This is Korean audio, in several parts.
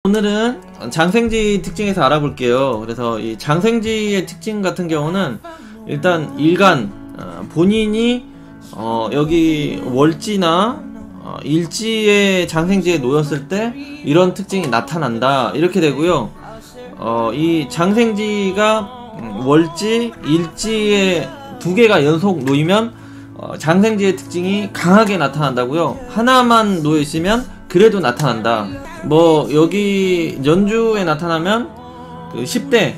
오늘은 장생지 특징에서 알아볼게요. 그래서 이 장생지의 특징 같은 경우는 일단 일간, 본인이 여기 월지나 일지의 장생지에 놓였을 때 이런 특징이 나타난다 이렇게 되고요. 이 장생지가 월지, 일지에 두 개가 연속 놓이면 장생지의 특징이 강하게 나타난다고요. 하나만 놓여있으면 그래도 나타난다. 뭐 여기 연주에 나타나면 그 10대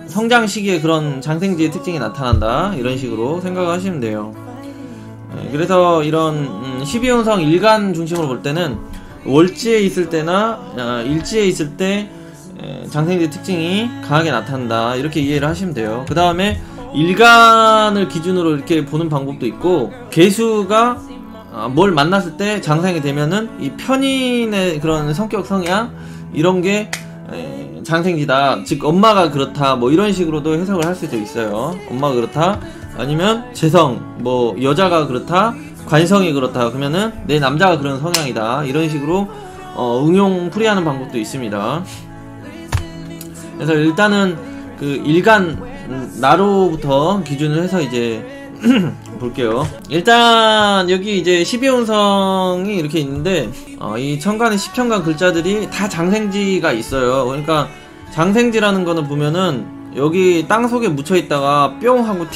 성장 시기에 그런 장생지의 특징이 나타난다 이런 식으로 생각하시면 돼요. 그래서 이런 12운성 일간 중심으로 볼 때는 월지에 있을 때나 일지에 있을 때 장생지의 특징이 강하게 나타난다 이렇게 이해를 하시면 돼요. 그 다음에 일간을 기준으로 이렇게 보는 방법도 있고, 개수가 뭘 만났을 때 장생이 되면은 이 편인의 그런 성격 성향 이런게 장생지다, 즉 엄마가 그렇다 뭐 이런 식으로도 해석을 할 수도 있어요. 엄마가 그렇다, 아니면 재성, 뭐 여자가 그렇다, 관성이 그렇다, 그러면은 내 남자가 그런 성향이다 이런 식으로 응용 풀이하는 방법도 있습니다. 그래서 일단은 그 일간 나로부터 기준을 해서 이제 볼게요. 일단 여기 이제 12운성이 이렇게 있는데 이 천간의 10천간 글자들이 다 장생지가 있어요. 그러니까 장생지라는 거는 보면은 여기 땅속에 묻혀있다가 뿅 하고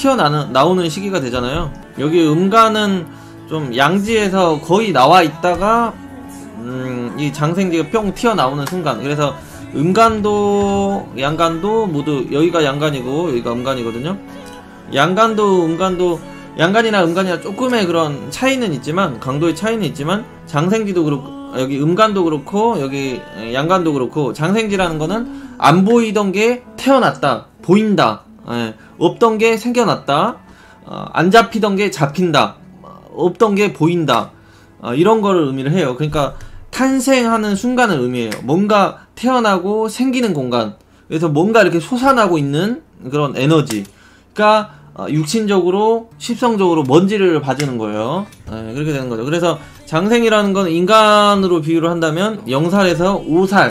나오는 시기가 되잖아요. 여기 음간은 좀 양지에서 거의 나와 있다가 이 장생지가 뿅 튀어나오는 순간, 그래서 음간도 양간도 모두 여기가 양간이고 여기가 음간이거든요. 양간도 음간도, 양간이나 음간이나 조금의 그런 차이는 있지만, 강도의 차이는 있지만, 장생지도 그렇고 여기 음간도 그렇고 여기 양간도 그렇고, 장생지라는 거는 안 보이던 게 태어났다, 보인다, 없던 게 생겨났다, 안 잡히던 게 잡힌다, 없던 게 보인다, 이런 거를 의미를 해요. 그러니까 탄생하는 순간을 의미해요. 뭔가 태어나고 생기는 공간, 그래서 뭔가 이렇게 솟아나고 있는 그런 에너지, 그러니까 육신적으로 십성적으로 먼지를 봐주는 거예요. 그렇게 되는 거죠. 그래서 장생이라는 건 인간으로 비유를 한다면 0살에서 5살,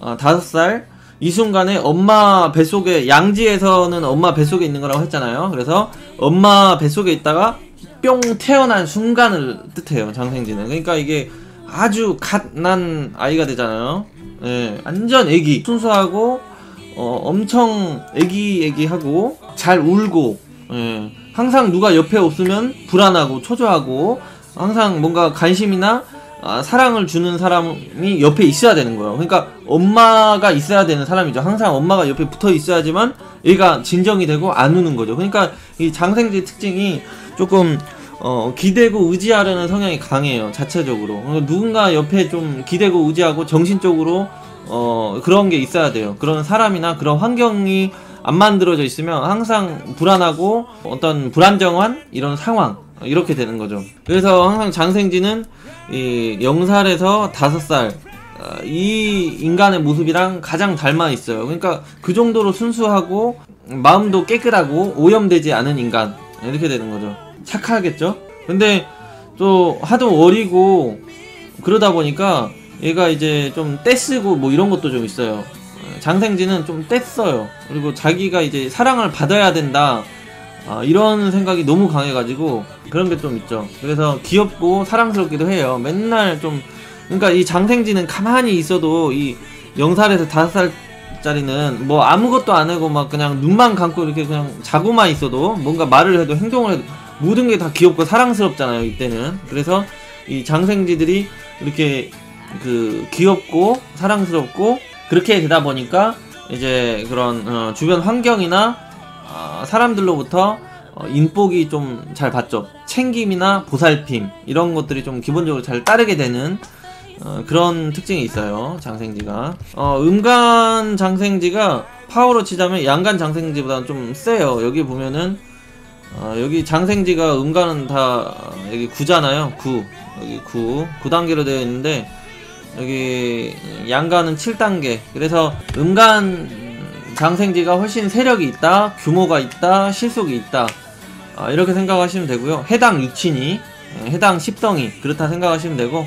5살 이 순간에 엄마 뱃속에, 양지에서는 엄마 뱃속에 있는 거라고 했잖아요. 그래서 엄마 뱃속에 있다가 뿅 태어난 순간을 뜻해요, 장생지는. 그러니까 이게 아주 갓 난 아이가 되잖아요. 완전 애기, 순수하고 엄청 애기하고 잘 울고, 항상 누가 옆에 없으면 불안하고 초조하고, 항상 뭔가 관심이나 사랑을 주는 사람이 옆에 있어야 되는 거예요. 그러니까 엄마가 있어야 되는 사람이죠. 항상 엄마가 옆에 붙어 있어야지만 얘가 진정이 되고 안 우는 거죠. 그러니까 이 장생지 특징이 조금 기대고 의지하려는 성향이 강해요, 자체적으로. 누군가 옆에 좀 기대고 의지하고 정신적으로 그런 게 있어야 돼요. 그런 사람이나 그런 환경이 안 만들어져 있으면 항상 불안하고 어떤 불안정한 이런 상황, 이렇게 되는 거죠. 그래서 항상 장생지는 이 0살에서 5살 이 인간의 모습이랑 가장 닮아 있어요. 그러니까 그 정도로 순수하고 마음도 깨끗하고 오염되지 않은 인간, 이렇게 되는 거죠. 착하겠죠? 근데 또 하도 어리고 그러다 보니까 얘가 이제 좀 떼쓰고 뭐 이런 것도 좀 있어요. 장생지는 좀 떼써요. 그리고 자기가 이제 사랑을 받아야 된다, 이런 생각이 너무 강해가지고 그런 게 좀 있죠. 그래서 귀엽고 사랑스럽기도 해요. 맨날 좀, 그러니까 이 장생지는 가만히 있어도 이 0살에서 5살짜리는 뭐 아무것도 안 하고 막 그냥 눈만 감고 이렇게 그냥 자고만 있어도, 뭔가 말을 해도 행동을 해도 모든 게 다 귀엽고 사랑스럽잖아요, 이때는. 그래서 이 장생지들이 이렇게 그 귀엽고 사랑스럽고 그렇게 되다 보니까 이제 그런 주변 환경이나 사람들로부터 인복이 좀 잘 받죠. 챙김이나 보살핌 이런 것들이 좀 기본적으로 잘 따르게 되는 그런 특징이 있어요, 장생지가. 음간 장생지가 파워로 치자면 양간 장생지보다는 좀 세요. 여기 보면은 여기 장생지가, 음간은 다 여기 9잖아요. 9. 여기 9단계로 되어 있는데 여기 양간은 7단계. 그래서 음간 장생지가 훨씬 세력이 있다, 규모가 있다, 실속이 있다, 이렇게 생각하시면 되고요. 해당 육친이, 해당 십덩이 그렇다 생각하시면 되고,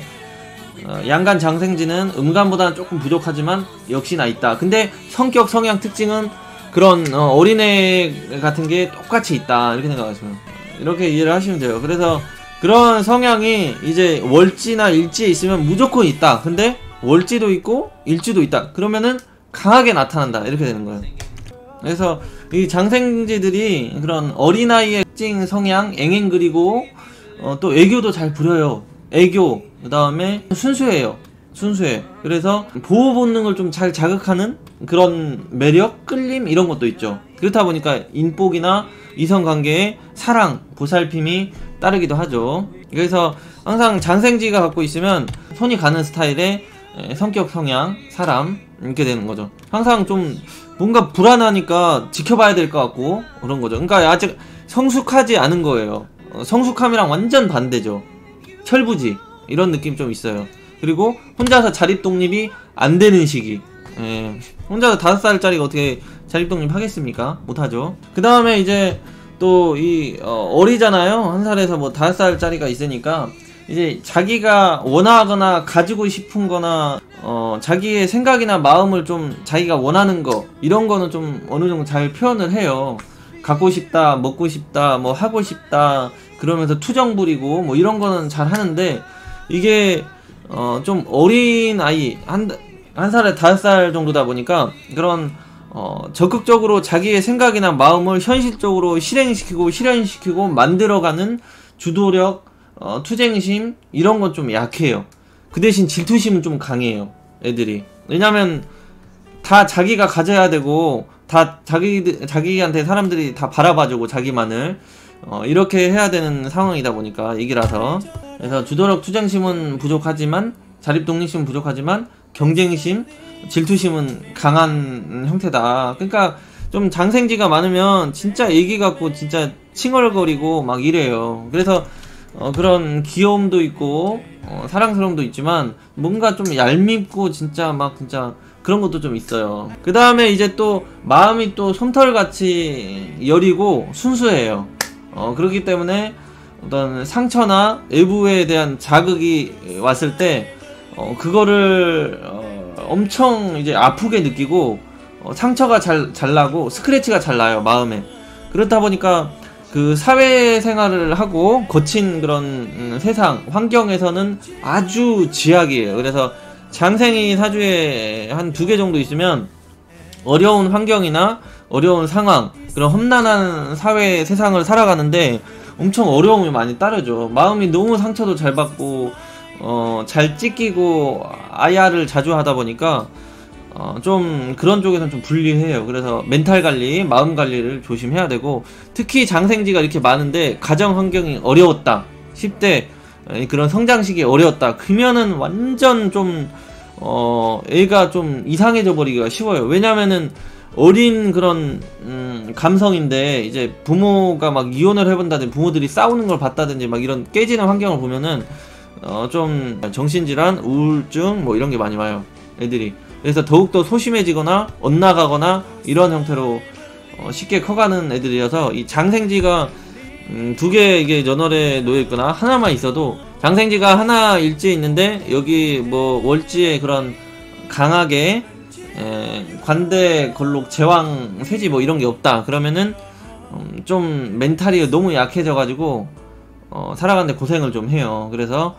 양간 장생지는 음간보다는 조금 부족하지만 역시나 있다. 근데 성격 성향 특징은 그런 어린애 같은 게 똑같이 있다 이렇게 생각하시면 이렇게 이해를 하시면 돼요. 그래서 그런 성향이 이제 월지나 일지에 있으면 무조건 있다. 근데 월지도 있고 일지도 있다. 그러면은 강하게 나타난다 이렇게 되는 거예요. 그래서 이 장생지들이 그런 어린아이의 특징 성향 앵앵 그리고 또 애교도 잘 부려요. 애교 그 다음에 순수해요. 순수해. 그래서 보호 본능을 좀 잘 자극하는 그런 매력, 끌림 이런 것도 있죠. 그렇다 보니까 인복이나 이성관계에 사랑, 보살핌이 따르기도 하죠. 그래서 항상 장생지가 갖고 있으면 손이 가는 스타일의 성격, 성향, 사람 이렇게 되는 거죠. 항상 좀 뭔가 불안하니까 지켜봐야 될 것 같고 그런 거죠. 그러니까 아직 성숙하지 않은 거예요. 성숙함이랑 완전 반대죠. 철부지 이런 느낌 좀 있어요. 그리고 혼자서 자립독립이 안 되는 시기. 혼자서 5살짜리가 어떻게 자립독립 하겠습니까? 못하죠. 그 다음에 이제 또 이 어리잖아요. 1살에서 뭐 5살짜리가 있으니까 이제 자기가 원하거나 가지고 싶은 거나 자기의 생각이나 마음을 좀 자기가 원하는 거 이런 거는 좀 어느 정도 잘 표현을 해요. 갖고 싶다, 먹고 싶다, 뭐 하고 싶다 그러면서 투정 부리고 뭐 이런 거는 잘 하는데 이게 좀 어린 아이 한 살에 5살 정도다 보니까 그런 적극적으로 자기의 생각이나 마음을 현실적으로 실현시키고 만들어가는 주도력, 투쟁심 이런 건 좀 약해요. 그 대신 질투심은 좀 강해요. 애들이. 왜냐면 다 자기가 가져야 되고 다 자기한테 사람들이 다 바라봐주고 자기만을 이렇게 해야 되는 상황이다 보니까 얘기라서. 그래서 주도력, 투쟁심은 부족하지만 자립독립심은 부족하지만 경쟁심, 질투심은 강한 형태다. 그러니까 좀 장생지가 많으면 진짜 애기 같고 진짜 칭얼거리고 막 이래요. 그래서 그런 귀여움도 있고 사랑스러움도 있지만 뭔가 좀 얄밉고 진짜 그런 것도 좀 있어요. 그 다음에 이제 또 마음이 또 솜털같이 여리고 순수해요. 그렇기 때문에 어떤 상처나 외부에 대한 자극이 왔을 때 그거를 엄청 이제 아프게 느끼고 상처가 잘 나고 스크래치가 잘 나요 마음에. 그렇다 보니까 그 사회생활을 하고 거친 그런 세상 환경에서는 아주 지약이에요. 그래서 장생이 사주에 한 2개 정도 있으면 어려운 환경이나 어려운 상황 그런 험난한 사회 세상을 살아가는데 엄청 어려움이 많이 따르죠. 마음이 너무 상처도 잘 받고 잘 찢기고 아야를 자주 하다 보니까 좀 그런 쪽에서는 좀 불리해요. 그래서 멘탈 관리, 마음 관리를 조심해야 되고 특히 장생지가 이렇게 많은데 가정 환경이 어려웠다 10대 그런 성장 시기에 어려웠다 그러면은 완전 좀 애가 좀 이상해져 버리기가 쉬워요. 왜냐면은 어린 그런 감성인데 이제 부모가 막 이혼을 해본다든지 부모들이 싸우는 걸 봤다든지 막 이런 깨지는 환경을 보면은 좀 정신질환, 우울증 뭐 이런 게 많이 와요 애들이. 그래서 더욱더 소심해지거나 엇나가거나 이런 형태로 쉽게 커가는 애들이어서 이 장생지가 2개 이게 전월에 놓여있거나 하나만 있어도 장생지가 하나 일지에 있는데 여기 뭐 월지에 그런 강하게 관대, 걸록, 제왕, 세지 뭐 이런 게 없다 그러면은 좀 멘탈이 너무 약해져가지고 살아가는데 고생을 좀 해요. 그래서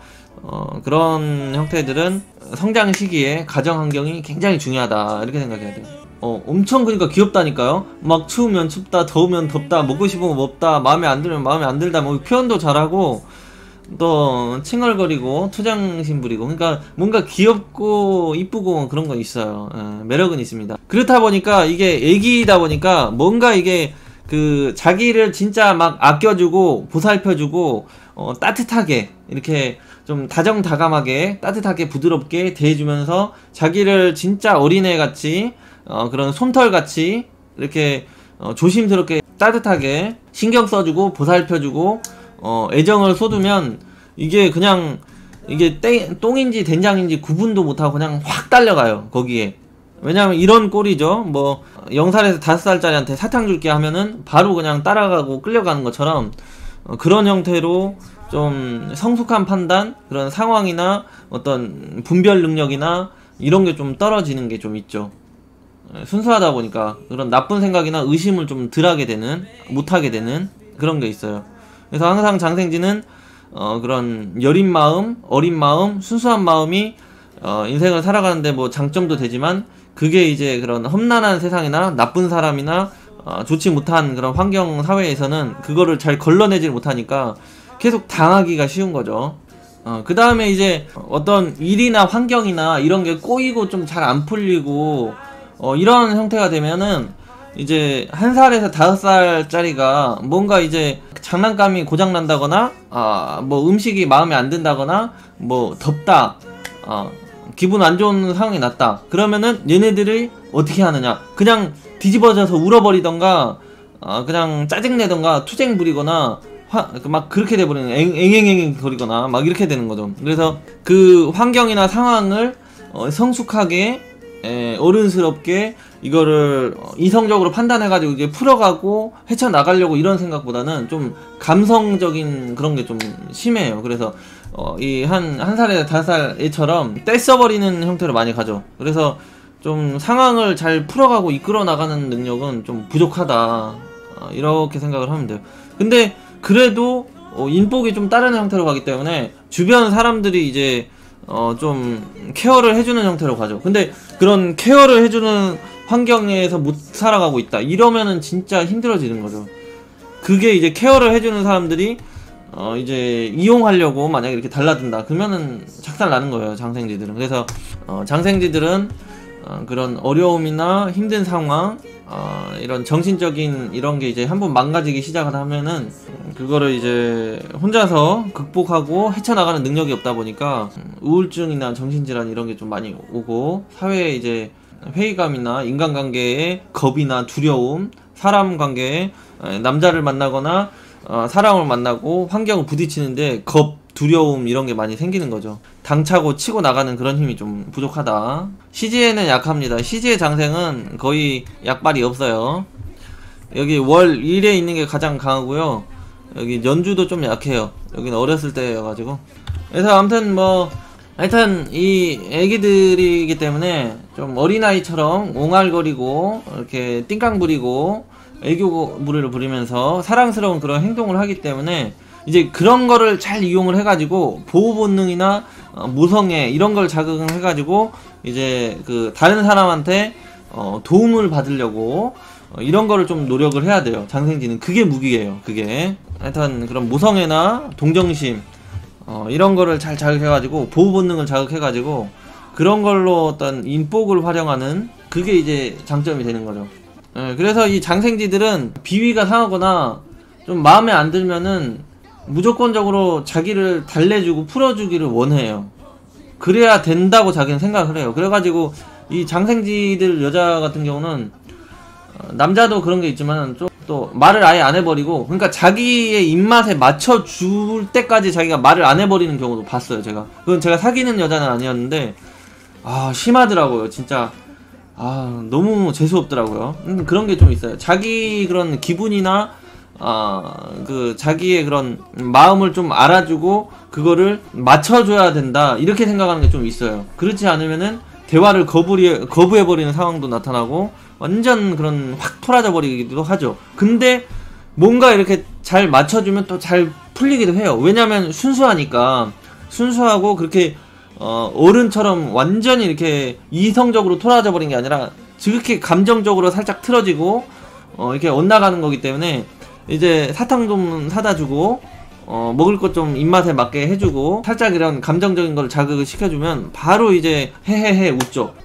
그런 형태들은 성장 시기에 가정 환경이 굉장히 중요하다 이렇게 생각해야 돼요. 엄청 그러니까 귀엽다니까요. 막 추우면 춥다, 더우면 덥다, 먹고 싶은 거 먹다, 마음에 안 들면 마음에 안 들다, 뭐 표현도 잘하고 또 칭얼거리고 투장심 부리고 그러니까 뭔가 귀엽고 이쁘고 그런 건 있어요. 매력은 있습니다. 그렇다 보니까 이게 애기다 보니까 뭔가 이게 그 자기를 진짜 막 아껴주고 보살펴주고 따뜻하게 이렇게 좀 다정다감하게 따뜻하게 부드럽게 대해주면서 자기를 진짜 어린애같이 그런 솜털같이 이렇게 조심스럽게 따뜻하게 신경 써주고 보살펴주고 애정을 쏟으면 이게 그냥 이게 똥인지 된장인지 구분도 못하고 그냥 확 달려가요 거기에. 왜냐면 이런 꼴이죠. 뭐 0살에서 5살짜리한테 사탕 줄게 하면은 바로 그냥 따라가고 끌려가는 것처럼 그런 형태로 좀 성숙한 판단, 그런 상황이나 어떤 분별 능력이나 이런 게 좀 떨어지는 게 좀 있죠. 순수하다 보니까 그런 나쁜 생각이나 의심을 좀 덜하게 되는, 못하게 되는 그런 게 있어요. 그래서 항상 장생지는 그런 여린 마음, 어린 마음, 순수한 마음이 인생을 살아가는데 뭐 장점도 되지만, 그게 이제 그런 험난한 세상이나 나쁜 사람이나 좋지 못한 그런 환경 사회에서는 그거를 잘 걸러내질 못하니까 계속 당하기가 쉬운 거죠. 그 다음에 이제 어떤 일이나 환경이나 이런 게 꼬이고 좀 잘 안 풀리고 이런 형태가 되면은 이제 1살에서 5살짜리가 뭔가 이제 장난감이 고장난다거나 뭐 음식이 마음에 안 든다거나 뭐 덥다, 기분 안 좋은 상황이 났다 그러면은 얘네들이 어떻게 하느냐, 그냥 뒤집어져서 울어버리던가 그냥 짜증내던가 투쟁 부리거나 막 그렇게 돼버리는, 앵앵앵앵 거리거나 막 이렇게 되는 거죠. 그래서 그 환경이나 상황을 성숙하게 어른스럽게 이거를 이성적으로 판단해가지고 이게 풀어가고 헤쳐나가려고 이런 생각보다는 좀 감성적인 그런 게 좀 심해요. 그래서 이 한 살에 5살 애처럼 떼써버리는 형태로 많이 가죠. 그래서 좀 상황을 잘 풀어가고 이끌어 나가는 능력은 좀 부족하다, 이렇게 생각을 하면 돼요. 근데 그래도 인복이 좀 다른 형태로 가기 때문에 주변 사람들이 이제 좀 케어를 해주는 형태로 가죠. 근데 그런 케어를 해주는 환경에서 못 살아가고 있다 이러면은 진짜 힘들어지는 거죠. 그게 이제 케어를 해주는 사람들이 이제 이용하려고 만약에 이렇게 달라든다 그러면은 착살 나는 거예요, 장생지들은. 그래서 장생지들은 그런 어려움이나 힘든 상황, 이런 정신적인 이런 게 이제 한번 망가지기 시작을 하면은 그거를 이제 혼자서 극복하고 헤쳐나가는 능력이 없다 보니까 우울증이나 정신질환 이런 게 좀 많이 오고, 사회에 이제 회의감이나 인간관계에 겁이나 두려움, 사람 관계에 남자를 만나거나 사람을 만나고 환경을 부딪히는데 겁, 두려움 이런 게 많이 생기는 거죠. 당차고 치고 나가는 그런 힘이 좀 부족하다. 시지에는 약합니다. 시지의 장생은 거의 약발이 없어요. 여기 월 1에 있는 게 가장 강하고요. 여기 연주도 좀 약해요. 여기는 어렸을 때여가지고. 그래서 아무튼 뭐 하여튼 이 애기들이기 때문에 좀 어린아이처럼 옹알거리고 이렇게 띵깡 부리고 애교 무리를 부리면서 사랑스러운 그런 행동을 하기 때문에 이제 그런 거를 잘 이용을 해가지고 보호 본능이나 모성애 이런 걸 자극을 해가지고 이제 그 다른 사람한테 도움을 받으려고 이런 거를 좀 노력을 해야 돼요. 장생지는 그게 무기예요. 그게 하여튼 그런 모성애나 동정심 이런 거를 잘 자극해가지고 보호 본능을 자극해가지고 그런 걸로 어떤 인복을 활용하는 그게 이제 장점이 되는 거죠. 그래서 이 장생지들은 비위가 상하거나 좀 마음에 안 들면은 무조건적으로 자기를 달래주고 풀어주기를 원해요. 그래야 된다고 자기는 생각을 해요. 그래가지고 이 장생지들 여자 같은 경우는 남자도 그런 게 있지만 좀 또 말을 아예 안 해버리고, 그러니까 자기의 입맛에 맞춰줄 때까지 자기가 말을 안 해버리는 경우도 봤어요. 제가 그건 제가 사귀는 여자는 아니었는데 심하더라고요 진짜. 너무 재수없더라고요. 그런 게 좀 있어요. 자기 그런 기분이나 그 자기의 그런 마음을 좀 알아주고 그거를 맞춰줘야 된다 이렇게 생각하는 게 좀 있어요. 그렇지 않으면은 대화를 거부해버리는 상황도 나타나고 완전 그런 확 토라져 버리기도 하죠. 근데 뭔가 이렇게 잘 맞춰주면 또 잘 풀리기도 해요. 왜냐면 순수하니까. 순수하고 그렇게 어른처럼 완전히 이렇게 이성적으로 토라져 버린 게 아니라 지극히 감정적으로 살짝 틀어지고 이렇게 엇나가는 거기 때문에 이제 사탕 좀 사다 주고 먹을 것 좀 입맛에 맞게 해주고 살짝 이런 감정적인 걸 자극을 시켜주면 바로 이제 헤헤헤 웃죠.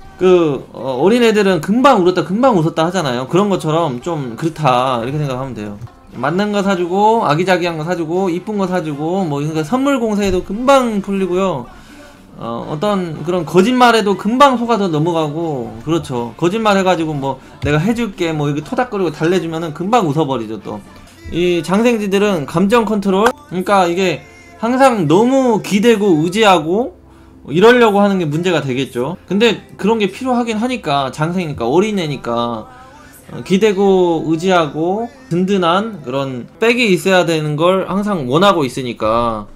어린애들은 금방 울었다 금방 웃었다 하잖아요. 그런 것처럼 좀 그렇다 이렇게 생각하면 돼요. 맞는 거 사주고 아기자기한 거 사주고 이쁜 거 사주고 뭐 이런 거 선물 공세에도 금방 풀리고요. 어떤 그런 거짓말에도 금방 속아서 넘어가고. 그렇죠. 거짓말 해가지고 뭐 내가 해줄게 뭐 이렇게 토닥거리고 달래주면은 금방 웃어버리죠. 또 이 장생지들은 감정 컨트롤, 그러니까 이게 항상 너무 기대고 의지하고 이러려고 하는 게 문제가 되겠죠. 근데 그런 게 필요하긴 하니까, 장생이니까 어린애니까 기대고 의지하고 든든한 그런 백이 있어야 되는 걸 항상 원하고 있으니까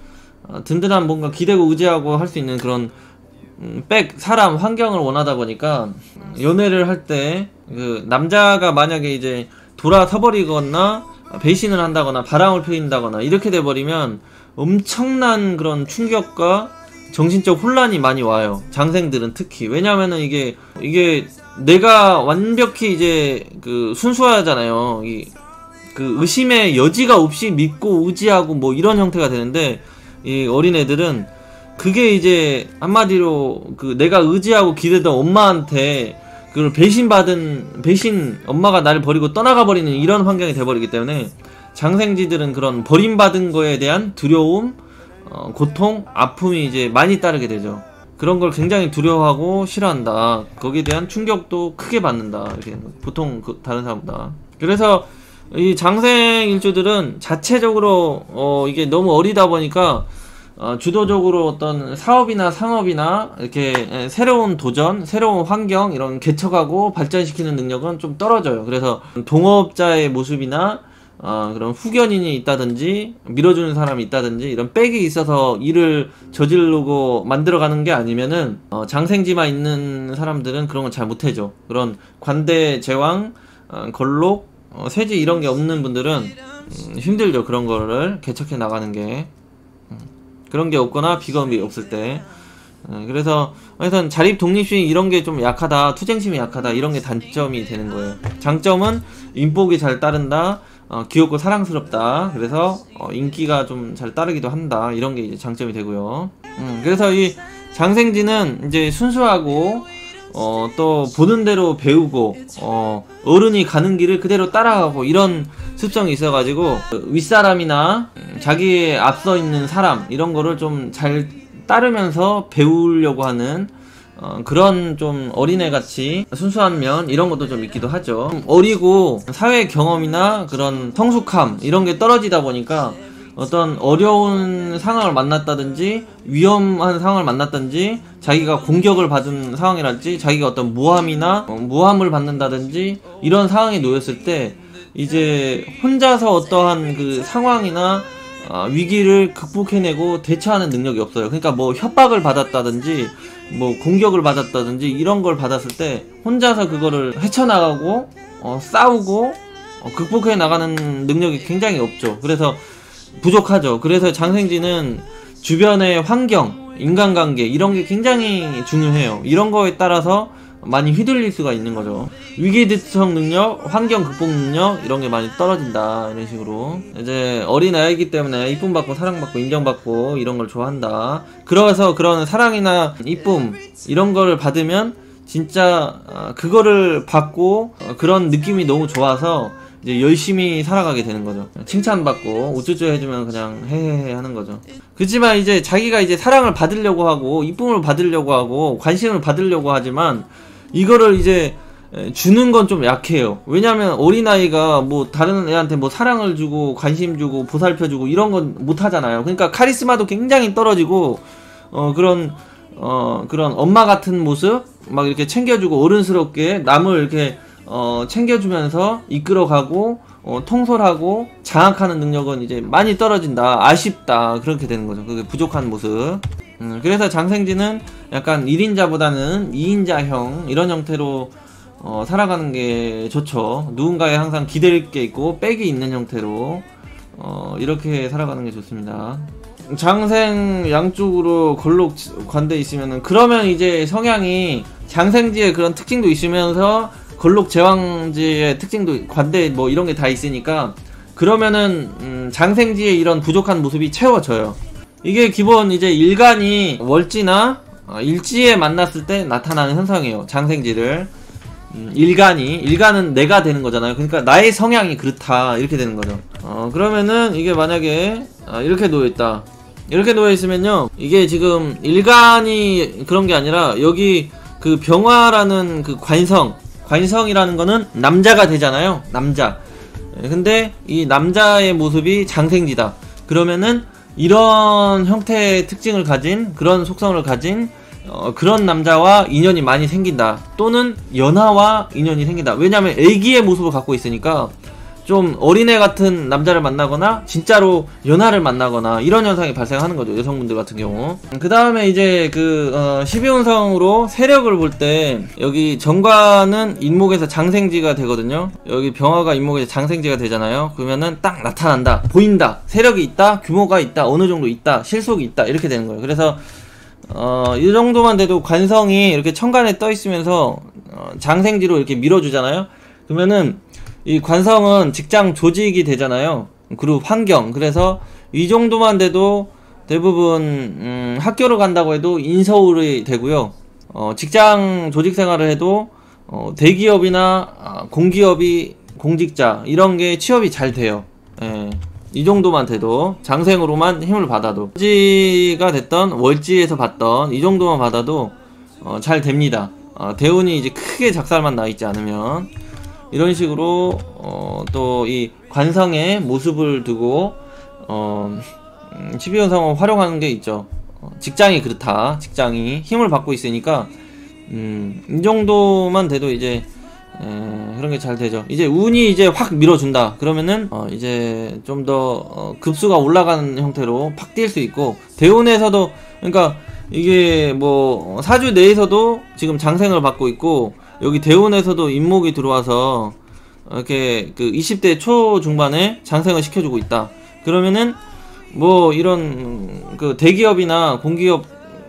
든든한 뭔가 기대고 의지하고 할 수 있는 그런 백, 사람, 환경을 원하다 보니까 연애를 할 때 그 남자가 만약에 이제 돌아서 버리거나 배신을 한다거나 바람을 피운다거나 이렇게 돼버리면 엄청난 그런 충격과 정신적 혼란이 많이 와요. 장생들은 특히. 왜냐면은 이게 내가 완벽히 이제 그 순수하잖아요. 그 의심의 여지가 없이 믿고 의지하고 뭐 이런 형태가 되는데, 이 어린애들은 그게 이제 한마디로 그 내가 의지하고 기대던 엄마한테 그걸 배신 엄마가 나를 버리고 떠나가 버리는 이런 환경이 돼버리기 때문에 장생지들은 그런 버림받은 거에 대한 두려움, 고통, 아픔이 이제 많이 따르게 되죠. 그런 걸 굉장히 두려워하고 싫어한다. 거기에 대한 충격도 크게 받는다. 이렇게 보통 다른 사람보다. 그래서 이 장생 일주들은 자체적으로 이게 너무 어리다 보니까 주도적으로 어떤 사업이나 상업이나 이렇게 새로운 도전, 새로운 환경 이런 개척하고 발전시키는 능력은 좀 떨어져요. 그래서 동업자의 모습이나 그런 후견인이 있다든지 밀어주는 사람이 있다든지 이런 백이 있어서 일을 저지르고 만들어가는 게 아니면은 장생지만 있는 사람들은 그런 걸 잘 못해줘. 그런 관대, 제왕, 걸록, 세지 이런 게 없는 분들은 힘들죠. 그런 거를 개척해 나가는 게. 그런 게 없거나 비검이 없을 때. 그래서 하여튼 자립 독립심 이런 게 좀 약하다, 투쟁심이 약하다 이런 게 단점이 되는 거예요. 장점은 인복이 잘 따른다, 귀엽고 사랑스럽다. 그래서 인기가 좀 잘 따르기도 한다. 이런 게 이제 장점이 되고요. 그래서 이 장생지는 이제 순수하고 또 보는 대로 배우고 어른이 가는 길을 그대로 따라가고 이런 습성이 있어가지고 윗사람이나 자기의 앞서 있는 사람 이런 거를 좀 잘 따르면서 배우려고 하는 그런 좀 어린애같이 순수한 면 이런 것도 좀 있기도 하죠. 좀 어리고 사회 경험이나 그런 성숙함 이런 게 떨어지다 보니까 어떤 어려운 상황을 만났다든지 위험한 상황을 만났든지 자기가 공격을 받은 상황이랄지 자기가 어떤 모함을 받는다든지 이런 상황에 놓였을 때 이제 혼자서 어떠한 그 상황이나 위기를 극복해내고 대처하는 능력이 없어요. 그러니까 뭐 협박을 받았다든지 뭐 공격을 받았다든지 이런 걸 받았을 때 혼자서 그거를 헤쳐나가고 싸우고 극복해 나가는 능력이 굉장히 없죠. 그래서 부족하죠. 그래서 장생지는 주변의 환경, 인간관계 이런 게 굉장히 중요해요. 이런 거에 따라서 많이 휘둘릴 수가 있는 거죠. 위기 대처 능력, 환경 극복 능력 이런 게 많이 떨어진다. 이런 식으로 이제 어린아이기 때문에 이쁨 받고 사랑받고 인정받고 이런 걸 좋아한다. 그래서 그런 사랑이나 이쁨 이런 거를 받으면 진짜 그거를 받고 그런 느낌이 너무 좋아서 이제 열심히 살아가게 되는 거죠. 칭찬받고 우쭈쭈 해주면 그냥 헤헤헤 하는 거죠. 그렇지만 이제 자기가 이제 사랑을 받으려고 하고 이쁨을 받으려고 하고 관심을 받으려고 하지만 이거를 이제 주는 건 좀 약해요. 왜냐면 어린아이가 뭐 다른 애한테 뭐 사랑을 주고 관심 주고 보살펴주고 이런 건 못하잖아요. 그러니까 카리스마도 굉장히 떨어지고 그런 엄마 같은 모습 막 이렇게 챙겨주고 어른스럽게 남을 이렇게 챙겨주면서 이끌어가고 통솔하고 장악하는 능력은 이제 많이 떨어진다. 아쉽다. 그렇게 되는 거죠. 그게 부족한 모습. 그래서 장생지는 약간 1인자보다는 2인자형 이런 형태로 살아가는 게 좋죠. 누군가에 항상 기댈 게 있고 백이 있는 형태로 이렇게 살아가는 게 좋습니다. 장생 양쪽으로 걸록 관대 있으면은 그러면 이제 성향이 장생지의 그런 특징도 있으면서 걸록 제왕지의 특징도 관대 뭐 이런 게 다 있으니까 그러면은 장생지의 이런 부족한 모습이 채워져요. 이게 기본 이제 일간이 월지나 일지에 만났을 때 나타나는 현상이에요. 장생지를 일간은 내가 되는 거잖아요. 그러니까 나의 성향이 그렇다 이렇게 되는 거죠. 그러면은 이게 만약에 이렇게 놓여있다. 이렇게 놓여있으면요 이게 지금 일간이 그런 게 아니라 여기 그 병화라는 그 관성이라는 거는 남자가 되잖아요. 남자. 근데 이 남자의 모습이 장생지다. 그러면은 이런 형태의 특징을 가진 그런 속성을 가진 그런 남자와 인연이 많이 생긴다. 또는 연하와 인연이 생긴다. 왜냐하면 애기의 모습을 갖고 있으니까 좀 어린애 같은 남자를 만나거나 진짜로 연하를 만나거나 이런 현상이 발생하는 거죠, 여성분들 같은 경우. 그 다음에 이제 12운성으로 세력을 볼 때 여기 정관은 인목에서 장생지가 되거든요. 여기 병화가 인목에서 장생지가 되잖아요. 그러면은 딱 나타난다, 보인다, 세력이 있다, 규모가 있다, 어느 정도 있다, 실속이 있다, 이렇게 되는 거예요. 그래서 이 정도만 돼도 관성이 이렇게 천간에 떠 있으면서 장생지로 이렇게 밀어주잖아요. 그러면은 이 관성은 직장 조직이 되잖아요. 그리고 환경. 그래서 이 정도만 돼도 대부분 학교를 간다고 해도 인서울이 되고요. 직장 조직 생활을 해도 대기업이나 공기업이 공직자 이런 게 취업이 잘 돼요. 예. 이 정도만 돼도, 장생으로만 힘을 받아도, 월지가 됐던 월지에서 봤던 이 정도만 받아도 잘 됩니다. 대운이 이제 크게 작살만 나 있지 않으면. 이런 식으로 또 이 관성의 모습을 두고 12운성을 활용하는 게 있죠. 직장이 그렇다, 직장이 힘을 받고 있으니까 이 정도만 돼도 이제 그런 게 잘 되죠. 이제 운이 이제 확 밀어준다 그러면은 이제 좀 더 급수가 올라가는 형태로 팍 뛸 수 있고, 대운에서도, 그러니까 이게 뭐 사주 내에서도 지금 장생을 받고 있고, 여기 대운에서도 인목이 들어와서 이렇게 20대 초중반에 장생을 시켜주고 있다. 그러면은 뭐 이런 대기업이나 공기업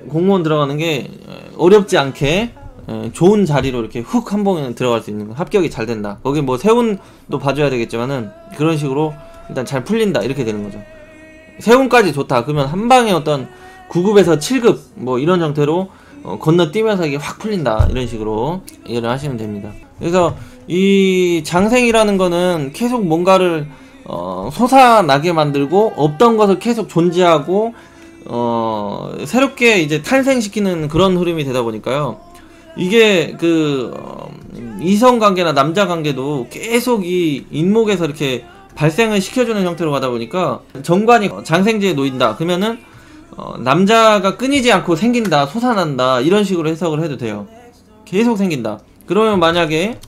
공무원 들어가는 게 어렵지 않게 좋은 자리로 이렇게 훅 한 번에 들어갈 수 있는 거, 합격이 잘 된다. 거기 뭐 세운도 봐줘야 되겠지만은 그런 식으로 일단 잘 풀린다, 이렇게 되는 거죠. 세운까지 좋다 그러면 한 방에 어떤 9급에서 7급 뭐 이런 형태로 건너뛰면서 이게 확 풀린다, 이런 식으로 이해를 하시면 됩니다. 그래서 이 장생이라는 거는 계속 뭔가를 솟아나게 만들고, 없던 것을 계속 존재하고 새롭게 이제 탄생시키는 그런 흐름이 되다 보니까요. 이게 이성관계나 남자관계도 계속 이 인목에서 이렇게 발생을 시켜주는 형태로 가다 보니까, 정관이 장생지에 놓인다 그러면은 남자가 끊이지 않고 생긴다, 솟아난다, 이런 식으로 해석을 해도 돼요. 계속 생긴다. 그러면 만약에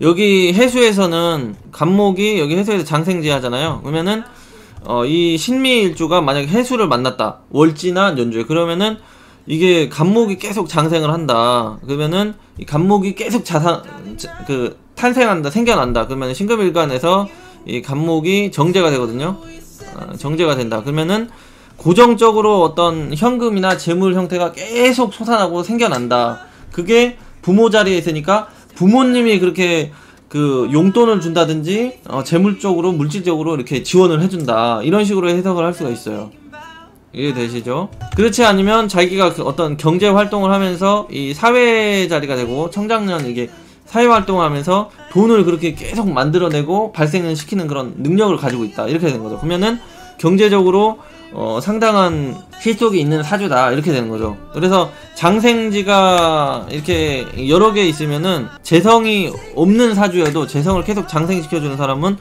여기 해수에서는 간목이 여기 해수에서 장생지 하잖아요. 그러면은 이 신미일주가 만약에 해수를 만났다, 월지나 연주에, 그러면은 이게 간목이 계속 장생을 한다. 그러면은 이 간목이 계속 탄생한다, 생겨난다. 그러면 신금일간에서 이 간목이 정제가 되거든요. 정제가 된다. 그러면은 고정적으로 어떤 현금이나 재물 형태가 계속 솟아나고 생겨난다. 그게 부모 자리에 있으니까 부모님이 그렇게 용돈을 준다든지 재물적으로, 물질적으로 이렇게 지원을 해준다, 이런 식으로 해석을 할 수가 있어요. 이해되시죠? 그렇지 않으면 자기가 어떤 경제 활동을 하면서 이 사회 자리가 되고, 청장년 이게 사회 활동을 하면서 돈을 그렇게 계속 만들어내고 발생을 시키는 그런 능력을 가지고 있다, 이렇게 되는 거죠. 그러면은 경제적으로 상당한 실속이 있는 사주다, 이렇게 되는 거죠. 그래서 장생지가 이렇게 여러 개 있으면은 재성이 없는 사주여도 재성을 계속 장생시켜주는 사람은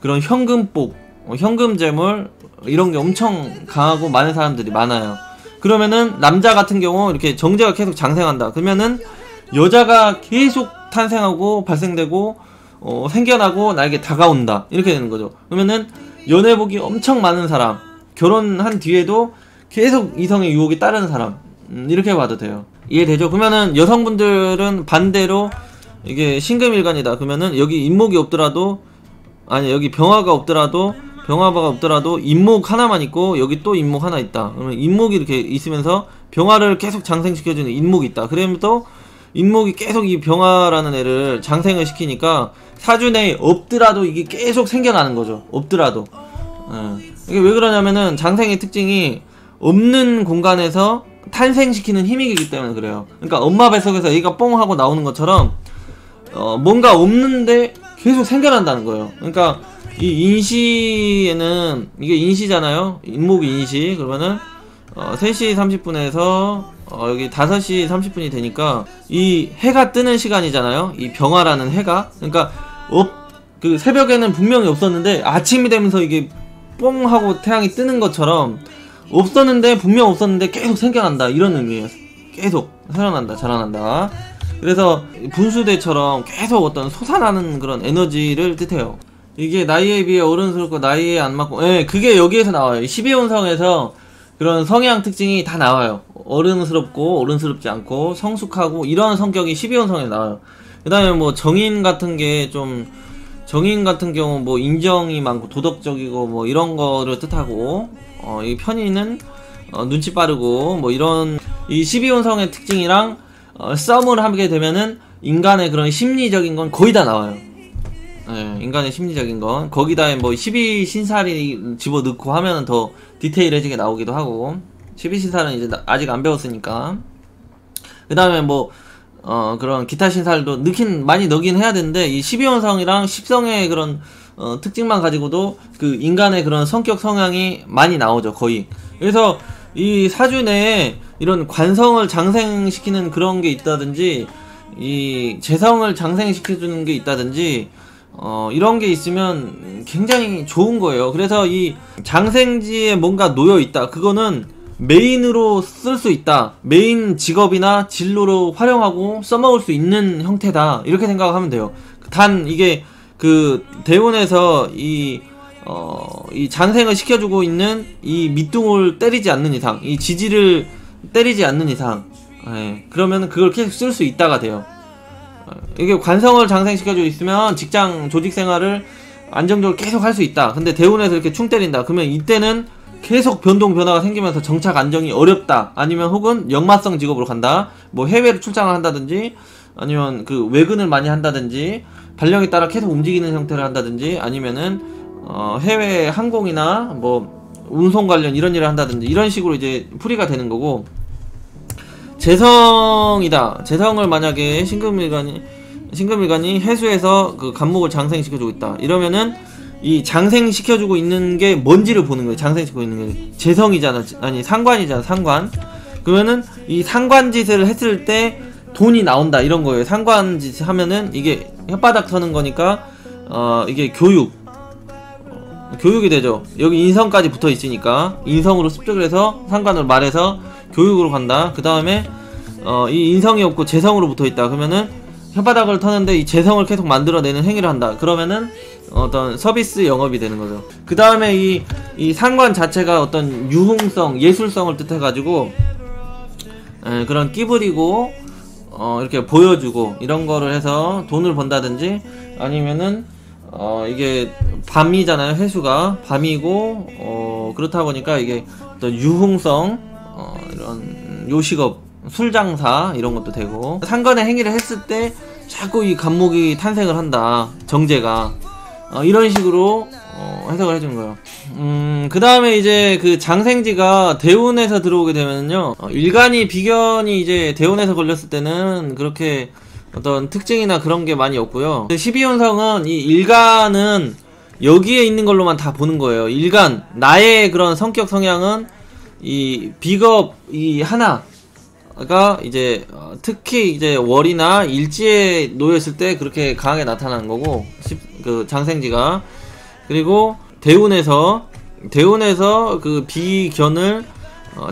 그런 현금복, 현금재물 이런 게 엄청 강하고 많은 사람들이 많아요. 그러면은 남자 같은 경우 이렇게 정제가 계속 장생한다 그러면은 여자가 계속 탄생하고 발생되고 생겨나고 나에게 다가온다, 이렇게 되는 거죠. 그러면은 연애복이 엄청 많은 사람, 결혼한 뒤에도 계속 이성의 유혹이 따르는 사람, 이렇게 봐도 돼요. 이해되죠? 그러면은 여성분들은 반대로 이게 신금일간이다 그러면은 여기 인목이 없더라도, 아니 여기 병화가 없더라도, 병화가 없더라도 인목 하나만 있고 여기 또 인목 하나 있다. 그러면 인목이 이렇게 있으면서 병화를 계속 장생시켜주는 인목이 있다. 그러면 또 인목이 계속 이 병화라는 애를 장생을 시키니까 사주 내에 없더라도 이게 계속 생겨나는 거죠. 없더라도. 이게 왜 그러냐면은 장생의 특징이 없는 공간에서 탄생시키는 힘이기 때문에 그래요. 그러니까 엄마 뱃속에서 애가 뽕 하고 나오는 것처럼 뭔가 없는데 계속 생겨난다는 거예요. 그러니까 이 인시에는, 이게 인시잖아요. 인목이 인시. 그러면은 3시 30분에서 여기 5시 30분이 되니까 이 해가 뜨는 시간이잖아요. 이 병화라는 해가. 그러니까 그 새벽에는 분명히 없었는데 아침이 되면서 이게 뽕 하고 태양이 뜨는 것처럼 없었는데 분명 없었는데 계속 생겨난다 이런 의미예요. 계속 살아난다, 자라난다. 그래서 분수대처럼 계속 어떤 솟아나는 그런 에너지를 뜻해요. 이게 나이에 비해 어른스럽고 나이에 안 맞고, 예, 그게 여기에서 나와요. 12혼성에서 그런 성향 특징이 다 나와요. 어른스럽고 어른스럽지 않고 성숙하고 이런 성격이 12혼성에 나와요. 그 다음에 뭐 정인 같은 게 좀, 정인 같은 경우 뭐 인정이 많고 도덕적이고 뭐 이런 거를 뜻하고, 이 편인은 눈치 빠르고 뭐 이런, 이 12혼성의 특징이랑 썸을 하게 되면은 인간의 그런 심리적인 건 거의 다 나와요. 예, 인간의 심리적인 건 거기다 뭐 12신살이 집어넣고 하면은 더 디테일해지게 나오기도 하고, 12신살은 이제 아직 안 배웠으니까. 그 다음에 뭐 그런 기타 신살도 많이 넣긴 해야 되는데, 이 12혼성이랑 10성의 그런 특징만 가지고도 그 인간의 그런 성격 성향이 많이 나오죠, 거의. 그래서 이 사주 내에 이런 관성을 장생시키는 그런 게 있다든지, 이 재성을 장생시켜주는 게 있다든지, 이런 게 있으면 굉장히 좋은 거예요. 그래서 이 장생지에 뭔가 놓여있다, 그거는 메인으로 쓸 수 있다, 메인 직업이나 진로로 활용하고 써먹을 수 있는 형태다, 이렇게 생각하면 돼요. 단 이게 그 대운에서 이 장생을 시켜주고 있는 이 밑둥을 때리지 않는 이상, 이 지지를 때리지 않는 이상, 예, 그러면 그걸 계속 쓸 수 있다가 돼요. 이게 관성을 장생시켜주고 있으면 직장 조직 생활을 안정적으로 계속 할 수 있다. 근데 대운에서 이렇게 충 때린다, 그러면 이때는 계속 변화가 생기면서 정착 안정이 어렵다, 아니면 혹은 역마성 직업으로 간다, 뭐 해외로 출장을 한다든지, 아니면 그 외근을 많이 한다든지, 발령에 따라 계속 움직이는 형태를 한다든지, 아니면은 해외 항공이나 뭐 운송 관련 이런 일을 한다든지, 이런 식으로 이제 풀이가 되는 거고. 재성이다. 재성을 만약에 신금일간이 해수해서 그 간목을 장생시켜주고 있다, 이러면은 이 장생시켜주고 있는 게 뭔지를 보는 거예요. 장생시키고 있는 게 재성이잖아, 아니 상관이잖아, 상관. 그러면은 이 상관짓을 했을 때 돈이 나온다, 이런 거예요. 상관짓 하면은 이게 혓바닥 터는 거니까 이게 교육이 되죠. 여기 인성까지 붙어 있으니까 인성으로 습득을 해서 상관으로 말해서 교육으로 간다. 그 다음에 이 인성이 없고 재성으로 붙어 있다, 그러면은 혓바닥을 터는데 이 재성을 계속 만들어내는 행위를 한다. 그러면은 어떤 서비스 영업이 되는 거죠. 그 다음에 이 상관 자체가 어떤 유흥성, 예술성을 뜻해가지고, 그런 끼부리고 이렇게 보여주고 이런 거를 해서 돈을 번다든지, 아니면은 이게 밤이잖아요, 회수가 밤이고, 그렇다 보니까 이게 어떤 유흥성, 이런 요식업, 술장사 이런 것도 되고, 상관의 행위를 했을 때 자꾸 이 간목이 탄생을 한다, 정제가. 이런 식으로 해석을 해주는 거예요. 그 다음에 이제 그 장생지가 대운에서 들어오게 되면요, 일간이 비견이 이제 대운에서 걸렸을 때는 그렇게 어떤 특징이나 그런 게 많이 없고요. 12혼성은 이 일간은 여기에 있는 걸로만 다 보는 거예요. 일간, 나의 그런 성격 성향은 이 비겁 이 하나가 이제 특히 이제 월이나 일지에 놓여있을 때 그렇게 강하게 나타나는 거고, 그 장생지가. 그리고 대운에서 그 비견을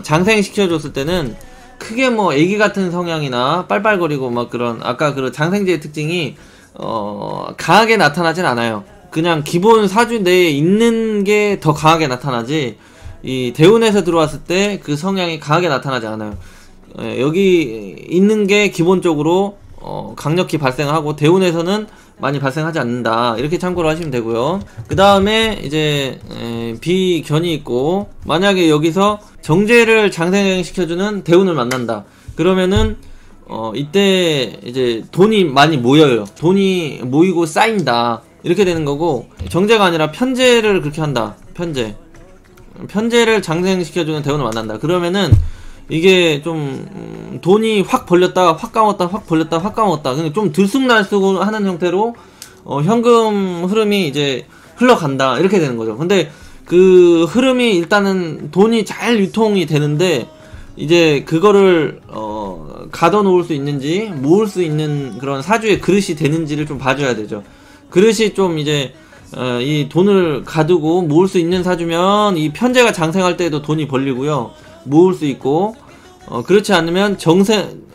장생시켜줬을 때는 크게 뭐 애기 같은 성향이나 빨빨거리고 막 그런, 아까 그 장생지의 특징이 강하게 나타나진 않아요. 그냥 기본 사주 내에 있는 게 더 강하게 나타나지, 이 대운에서 들어왔을 때 그 성향이 강하게 나타나지 않아요. 여기 있는 게 기본적으로 강력히 발생하고 대운에서는 많이 발생하지 않는다, 이렇게 참고를 하시면 되고요. 그 다음에 이제 비견이 있고, 만약에 여기서 정제를 장생시켜주는 대운을 만난다, 그러면은 이때 이제 돈이 많이 모여요. 돈이 모이고 쌓인다, 이렇게 되는 거고, 정제가 아니라 편제를 그렇게 한다. 편제를 장생시켜주는 대운을 만난다, 그러면은 이게 좀 돈이 확 벌렸다가 확 감았다, 확 벌렸다 확 감았다, 근데 좀 들쑥날쑥 하는 형태로 현금 흐름이 이제 흘러간다, 이렇게 되는 거죠. 근데 그 흐름이 일단은 돈이 잘 유통이 되는데, 이제 그거를 가둬놓을 수 있는지 모을 수 있는 그런 사주의 그릇이 되는지를 좀 봐줘야 되죠. 그릇이 좀 이제 이 돈을 가두고 모을 수 있는 사주면 이 편제가 장생할 때에도 돈이 벌리고요. 모을 수 있고, 그렇지 않으면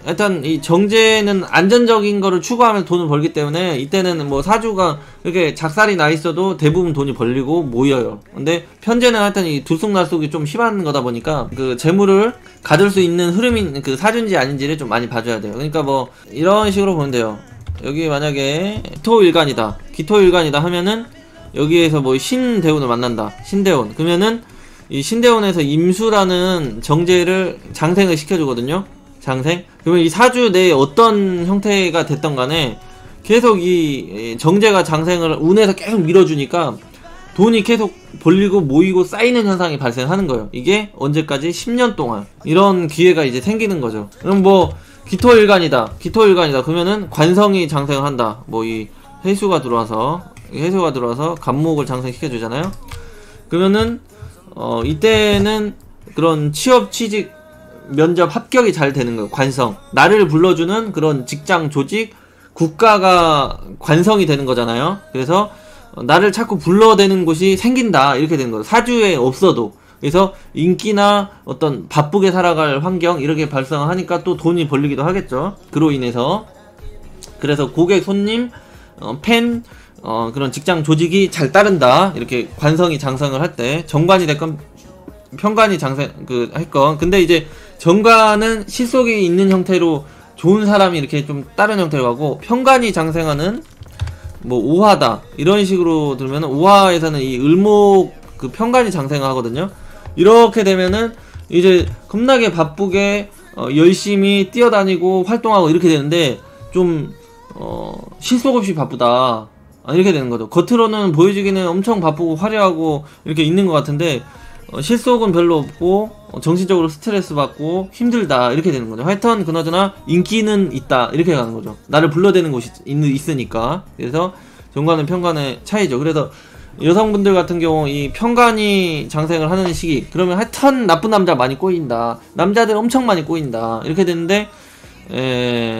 일단 이 정제는 안전적인 거를 추구하면 돈을 벌기 때문에 이때는 뭐 사주가 이렇게 작살이 나 있어도 대부분 돈이 벌리고 모여요. 근데 편제는 하여튼 이 들쑥날쑥이 좀 심한 거다 보니까 그 재물을 가둘 수 있는 흐름인 그 사주인지 아닌지를 좀 많이 봐줘야 돼요. 그러니까 뭐 이런 식으로 보면 돼요. 여기 만약에 기토일간이다 하면은 여기에서 뭐 신대운을 만난다. 신대운. 그러면은 이 신대운에서 임수라는 정제를 장생을 시켜주거든요. 장생. 그러면 이 사주 내에 어떤 형태가 됐던 간에 계속 이 정제가 장생을 운에서 계속 밀어주니까 돈이 계속 벌리고 모이고 쌓이는 현상이 발생하는 거예요. 이게 언제까지? 10년 동안. 이런 기회가 이제 생기는 거죠. 그럼 뭐 기토일간이다. 그러면은 관성이 장생을 한다. 뭐 이 해수가 들어와서 간목을 장생시켜 주잖아요. 그러면은 이때는 그런 취업, 취직, 면접 합격이 잘 되는 거예요. 관성. 나를 불러주는 그런 직장, 조직, 국가가 관성이 되는 거잖아요. 그래서 나를 자꾸 불러대는 곳이 생긴다. 이렇게 되는 거예요. 사주에 없어도. 그래서 인기나 어떤 바쁘게 살아갈 환경 이렇게 발생하니까 또 돈이 벌리기도 하겠죠. 그로 인해서. 그래서 고객, 손님, 팬, 그런 직장 조직이 잘 따른다. 이렇게 관성이 장성을 할 때 정관이 됐건 편관이 장생 했건. 근데 이제 정관은 실속이 있는 형태로 좋은 사람이 이렇게 좀 다른 형태로 가고, 편관이 장생하는 뭐 오화다 이런 식으로 들면 오화에서는 이 을목 그 편관이 장생하거든요. 이렇게 되면은 이제 겁나게 바쁘게 열심히 뛰어다니고 활동하고 이렇게 되는데 좀 실속 없이 바쁘다. 이렇게 되는 거죠. 겉으로는 보여주기는 엄청 바쁘고 화려하고 이렇게 있는 것 같은데 실속은 별로 없고 정신적으로 스트레스 받고 힘들다 이렇게 되는 거죠. 하여튼 그나저나 인기는 있다 이렇게 가는 거죠. 나를 불러대는 곳이 있으니까. 그래서 정관은 편관의 차이죠. 그래서 여성분들 같은 경우 이 편관이 장생을 하는 시기, 그러면 하여튼 나쁜 남자 많이 꼬인다, 남자들 엄청 많이 꼬인다 이렇게 되는데,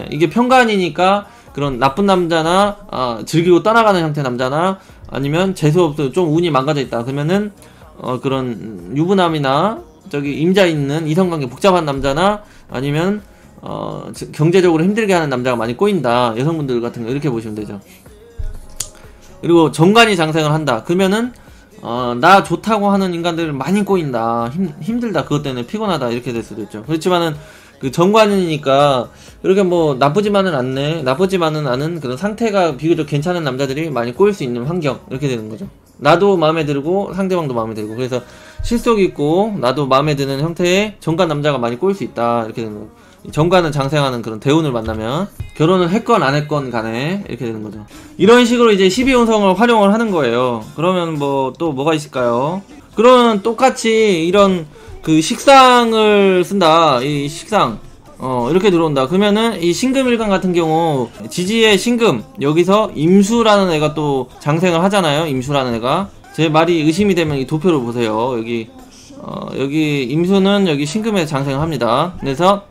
이게 편관이니까 그런 나쁜 남자나 즐기고 떠나가는 형태의 남자나 아니면 재수없어 좀 운이 망가져 있다 그러면은 그런 유부남이나 저기 임자 있는 이성관계 복잡한 남자나 아니면 경제적으로 힘들게 하는 남자가 많이 꼬인다. 여성분들 같은 거 이렇게 보시면 되죠. 그리고 정관이 장생을 한다 그러면은 나 좋다고 하는 인간들을 많이 꼬인다, 힘들다, 그것 때문에 피곤하다 이렇게 될 수도 있죠. 그렇지만은 그 정관이니까 그렇게 뭐 나쁘지만은 않은 그런 상태가 비교적 괜찮은 남자들이 많이 꼬일 수 있는 환경 이렇게 되는 거죠. 나도 마음에 들고 상대방도 마음에 들고, 그래서 실속 있고 나도 마음에 드는 형태의 정관 남자가 많이 꼬일 수 있다 이렇게 되는 거죠. 정관은 장생하는 그런 대운을 만나면 결혼을 했건 안 했건 간에 이렇게 되는 거죠. 이런 식으로 이제 12운성을 활용을 하는 거예요. 그러면 뭐 또 뭐가 있을까요? 그러면 똑같이 이런 그 식상을 쓴다. 이 식상 이렇게 들어온다. 그러면은 이 신금일간 같은 경우 지지의 신금, 여기서 임수라는 애가 또 장생을 하잖아요. 임수라는 애가. 제 말이 의심이 되면 이 도표를 보세요. 여기 임수는 여기 신금에 장생을 합니다. 그래서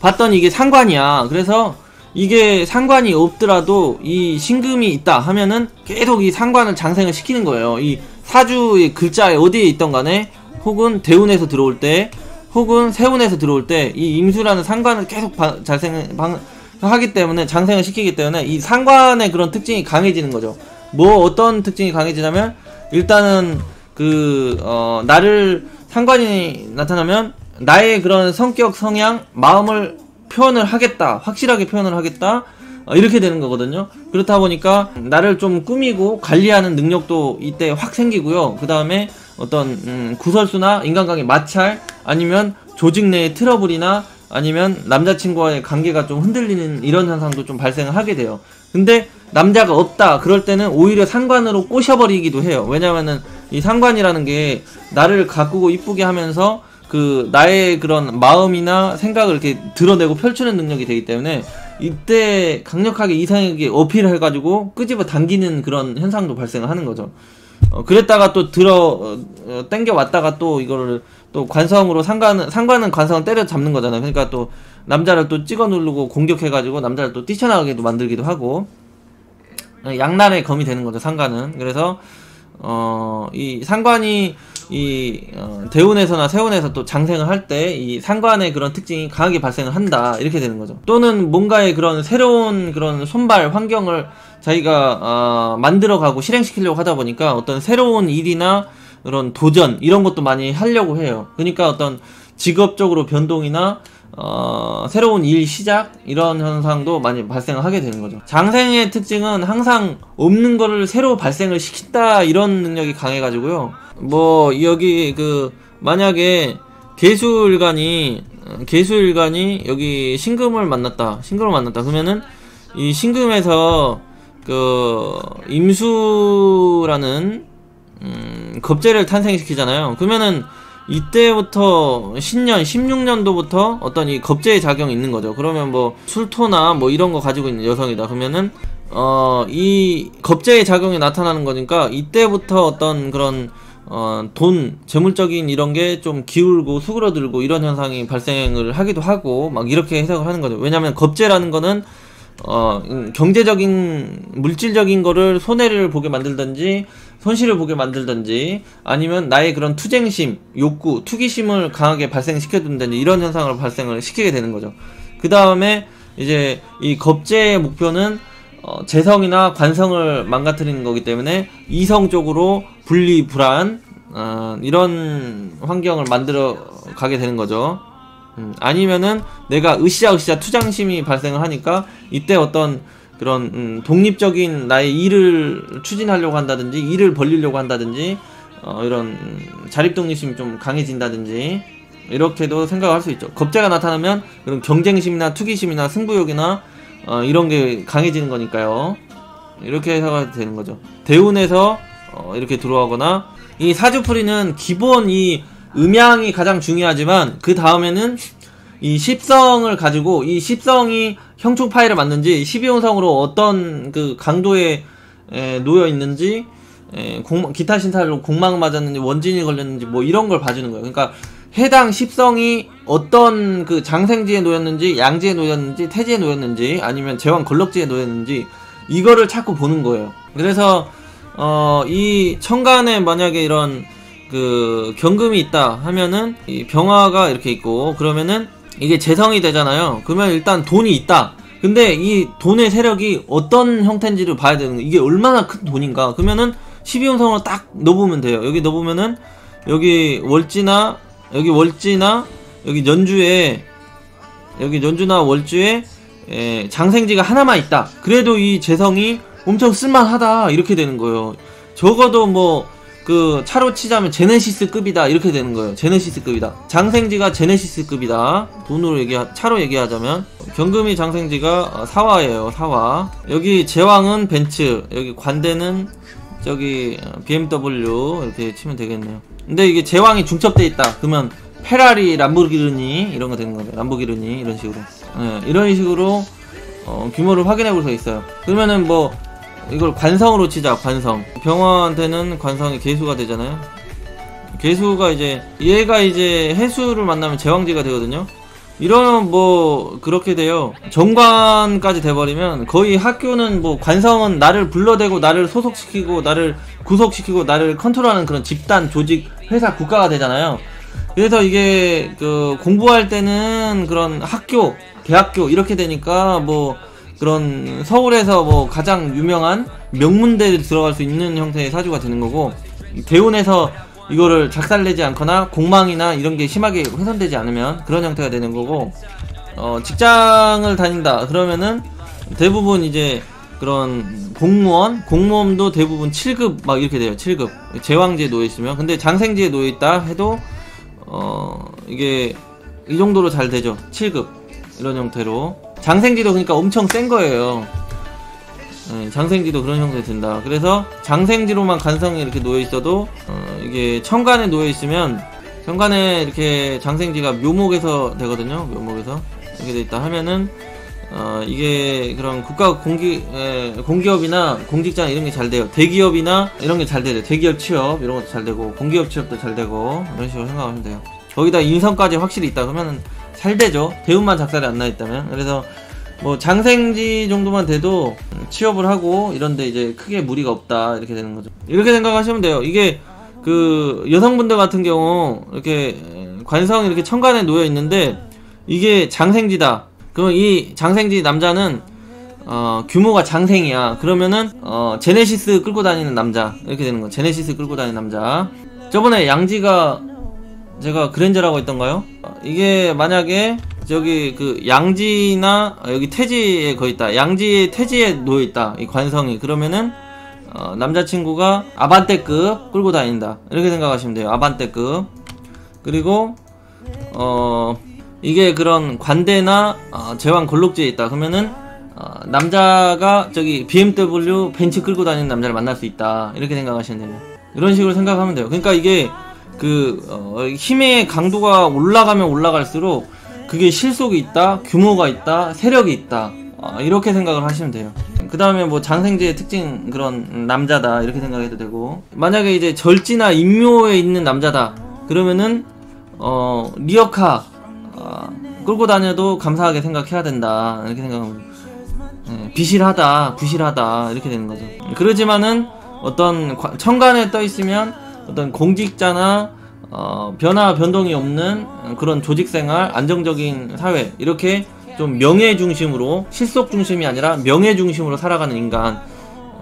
봤더니 이게 상관이야. 그래서 이게 상관이 없더라도 이 신금이 있다 하면은 계속 이 상관을 장생을 시키는 거예요. 이 사주의 글자에 어디에 있던 간에, 혹은 대운에서 들어올 때, 혹은 세운에서 들어올 때 이 임수라는 상관을 계속 하기 때문에, 장생을 시키기 때문에 이 상관의 그런 특징이 강해지는 거죠. 뭐 어떤 특징이 강해지냐면, 일단은 나를 상관이 나타나면 나의 그런 성격, 성향, 마음을 표현을 하겠다, 확실하게 표현을 하겠다, 이렇게 되는 거거든요. 그렇다 보니까 나를 좀 꾸미고 관리하는 능력도 이때 확 생기고요. 그 다음에 어떤 구설수나 인간관계 마찰, 아니면 조직 내의 트러블이나 아니면 남자친구와의 관계가 좀 흔들리는 이런 현상도 좀 발생을 하게 돼요. 근데 남자가 없다 그럴 때는 오히려 상관으로 꼬셔버리기도 해요. 왜냐면은 이 상관이라는 게 나를 가꾸고 이쁘게 하면서 나의 그런 마음이나 생각을 이렇게 드러내고 펼치는 능력이 되기 때문에 이때 강력하게 이상에게 어필을 해가지고 끄집어 당기는 그런 현상도 발생을 하는 거죠. 그랬다가 또 땡겨 왔다가 또 이거를 또 관성으로 상관은 관성을 때려잡는 거잖아요. 그러니까 또 남자를 또 찍어 누르고 공격해가지고 남자를 또 뛰쳐나가게도 만들기도 하고, 양날의 검이 되는 거죠, 상관은. 그래서 이 상관이 대운에서나 세운에서 또 장생을 할 때 이 상관의 그런 특징이 강하게 발생을 한다, 이렇게 되는 거죠. 또는 뭔가의 그런 새로운 그런 손발 환경을 자기가 만들어가고 실행시키려고 하다 보니까 어떤 새로운 일이나 그런 도전 이런 것도 많이 하려고 해요. 그러니까 어떤 직업적으로 변동이나 새로운 일 시작 이런 현상도 많이 발생을 하게 되는 거죠. 장생의 특징은 항상 없는 거를 새로 발생을 시킨다, 이런 능력이 강해가지고요. 뭐 여기 만약에 계수일간이 여기 신금을 만났다 그러면은 이 신금에서 임수라는 겁재를 탄생시키잖아요. 그러면은 이때부터 신년 16년도부터 어떤 이 겁재의 작용이 있는 거죠. 그러면 뭐 술토나 뭐 이런 거 가지고 있는 여성이다 그러면은 이 겁재의 작용이 나타나는 거니까 이때부터 어떤 그런 돈, 재물적인 이런 게 좀 기울고 수그러들고 이런 현상이 발생을 하기도 하고 막 이렇게 해석을 하는 거죠. 왜냐면 겁재라는 거는 경제적인 물질적인 거를 손해를 보게 만들든지 손실을 보게 만들든지 아니면 나의 그런 투쟁심, 욕구, 투기심을 강하게 발생시켜둔다든지 이런 현상을 발생을 시키게 되는 거죠. 그 다음에 이제 이 겁재의 목표는 재성이나 관성을 망가뜨리는 거기 때문에 이성 쪽으로 분리, 불안 이런 환경을 만들어 가게 되는 거죠. 아니면은 내가 으쌰으쌰 투장심이 발생을 하니까 이때 어떤 그런 독립적인 나의 일을 추진하려고 한다든지 일을 벌리려고 한다든지 이런 자립독립심이 좀 강해진다든지 이렇게도 생각할 수 있죠. 겁재가 나타나면 그런 경쟁심이나 투기심이나 승부욕이나 이런 게 강해지는 거니까요. 이렇게 해석이 되는 거죠. 대운에서 이렇게 들어가거나 이 사주풀이는 기본 이 음양이 가장 중요하지만 그 다음에는 이 십성을 가지고 이 십성이 형충파일을 맞는지 12운성으로 어떤 강도에 놓여 있는지 기타 신사로 공망 맞았는지 원진이 걸렸는지 뭐 이런 걸 봐주는 거예요. 그러니까 해당 십성이 어떤 장생지에 놓였는지 양지에 놓였는지 태지에 놓였는지 아니면 제왕 걸럭지에 놓였는지 이거를 자꾸 보는 거예요. 그래서 이 천간에 만약에 이런 경금이 있다 하면은 이 병화가 이렇게 있고 그러면은 이게 재성이 되잖아요. 그러면 일단 돈이 있다. 근데 이 돈의 세력이 어떤 형태인지를 봐야 되는 거예요. 이게 얼마나 큰 돈인가. 그러면은 12운성으로 딱 넣어보면 돼요. 여기 넣어보면은 여기 월지나 여기 연주나 월주에 장생지가 하나만 있다. 그래도 이 재성이 엄청 쓸만하다, 이렇게 되는 거예요. 적어도 뭐 차로 치자면 제네시스급이다, 이렇게 되는 거예요. 제네시스급이다. 장생지가 제네시스급이다. 차로 얘기하자면 경금이 장생지가 사화예요. 사화. 여기 제왕은 벤츠, 여기 관대는 저기 BMW 이렇게 치면 되겠네요. 근데 이게 제왕이 중첩돼 있다 그러면 페라리, 람보르기니 이런 거 되는 거죠. 람보르기니 이런 식으로. 이런 식으로 규모를 확인해 볼 수가 있어요. 그러면은 뭐 이걸 관성으로 치자. 관성. 병화한테는 관성이 개수가 되잖아요. 개수가 얘가 해수를 만나면 제왕지가 되거든요. 이러면 뭐 그렇게 돼요. 정관까지 돼버리면 거의 학교는 뭐 관성은 나를 불러대고 나를 소속시키고 나를 구속시키고 나를 컨트롤하는 그런 집단, 조직, 회사, 국가가 되잖아요. 그래서 이게 공부할 때는 그런 학교, 대학교 이렇게 되니까 뭐 그런 서울에서 뭐 가장 유명한 명문대에 들어갈 수 있는 형태의 사주가 되는 거고, 대운에서 이거를 작살내지 않거나 공망이나 이런 게 심하게 훼손되지 않으면 그런 형태가 되는 거고, 직장을 다닌다 그러면은 대부분 그런 공무원도 대부분 7급 막 이렇게 돼요. 7급 제왕지에 놓여있으면. 근데 장생지에 놓여있다 해도 이게 이 정도로 잘 되죠. 7급 이런 형태로. 장생지도 그러니까 엄청 센 거예요. 장생지도 그런 형태가 된다. 그래서 장생지로만 관성이 이렇게 놓여있어도 이게 천간에 놓여있으면, 천간에 이렇게 장생지가 묘목에서 되거든요. 묘목에서 이렇게 돼있다 하면은 이게 그런 국가 공기업이나 공직장 이런 게 잘 돼요. 대기업이나 이런 게 잘 돼요. 대기업 취업 이런 것도 잘 되고 공기업 취업도 잘 되고 이런 식으로 생각하면 돼요. 거기다 인성까지 확실히 있다 그러면은 잘 되죠. 대운만 작살이 안 나 있다면. 그래서 뭐 장생지 정도만 돼도 취업을 하고 이런데 이제 크게 무리가 없다 이렇게 되는 거죠. 이렇게 생각하시면 돼요. 이게 그 여성분들 같은 경우 이렇게 관성이 이렇게 천간에 놓여 있는데 이게 장생지다. 그럼 이 장생지 남자는 규모가 장생이야. 그러면은 제네시스 끌고 다니는 남자 이렇게 되는 거. 제네시스 끌고 다니는 남자. 저번에 양지가 제가 그랜저라고 했던가요? 이게 만약에 저기 그 양지나 여기 태지에 거의 있다. 양지의 태지에 놓여 있다. 이 관성이. 그러면은 남자친구가 아반떼급 끌고 다닌다. 이렇게 생각하시면 돼요. 아반떼급. 그리고 이게 그런 관대나 제왕 걸록지에 있다. 그러면은 남자가 저기 BMW 벤츠 끌고 다니는 남자를 만날 수 있다. 이렇게 생각하시면 돼요. 이런 식으로 생각하면 돼요. 그러니까 이게 그 힘의 강도가 올라가면 올라갈수록 그게 실속이 있다, 규모가 있다, 세력이 있다, 이렇게 생각을 하시면 돼요. 그 다음에 뭐 장생지의 특징 그런 남자다 이렇게 생각해도 되고, 만약에 이제 절지나 인묘에 있는 남자다 그러면은 리어카 끌고 다녀도 감사하게 생각해야 된다 이렇게 생각하면 비실하다, 부실하다 이렇게 되는 거죠. 그러지만은 어떤 천간에 떠 있으면 어떤 공직자나 변화 변동이 없는 그런 조직생활, 안정적인 사회, 이렇게 좀 명예 중심으로, 실속 중심이 아니라 명예 중심으로 살아가는 인간,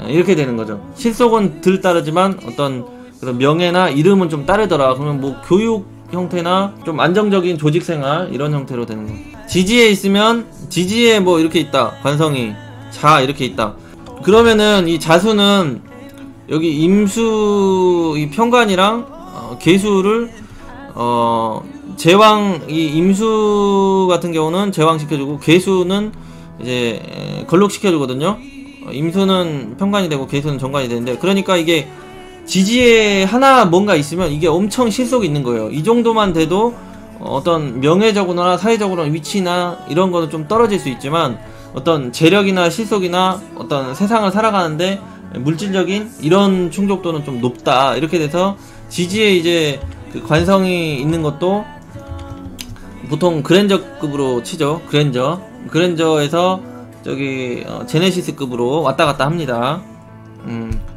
이렇게 되는 거죠. 실속은 덜 따르지만 어떤 그런 명예나 이름은 좀 따르더라. 그러면 뭐 교육 형태나 좀 안정적인 조직생활 이런 형태로 되는 거죠. 지지에 있으면 지지에 뭐 이렇게 있다. 관성이 자 이렇게 있다. 그러면은 이 자수는 여기 임수 이 편관이랑 계수를 제왕, 이 임수 같은 경우는 제왕 시켜주고 계수는 이제 걸록 시켜주거든요. 임수는 편관이 되고 계수는 정관이 되는데, 그러니까 이게 지지에 하나 뭔가 있으면 이게 엄청 실속이 있는 거예요. 이 정도만 돼도 어떤 명예적으로나 사회적으로나 위치나 이런 거는 좀 떨어질 수 있지만 어떤 재력이나 실속이나 어떤 세상을 살아가는데 물질적인 이런 충족도는 좀 높다. 이렇게 돼서 지지에 이제 그 관성이 있는 것도 보통 그랜저급으로 치죠. 그랜저에서 저기 제네시스급으로 왔다 갔다 합니다.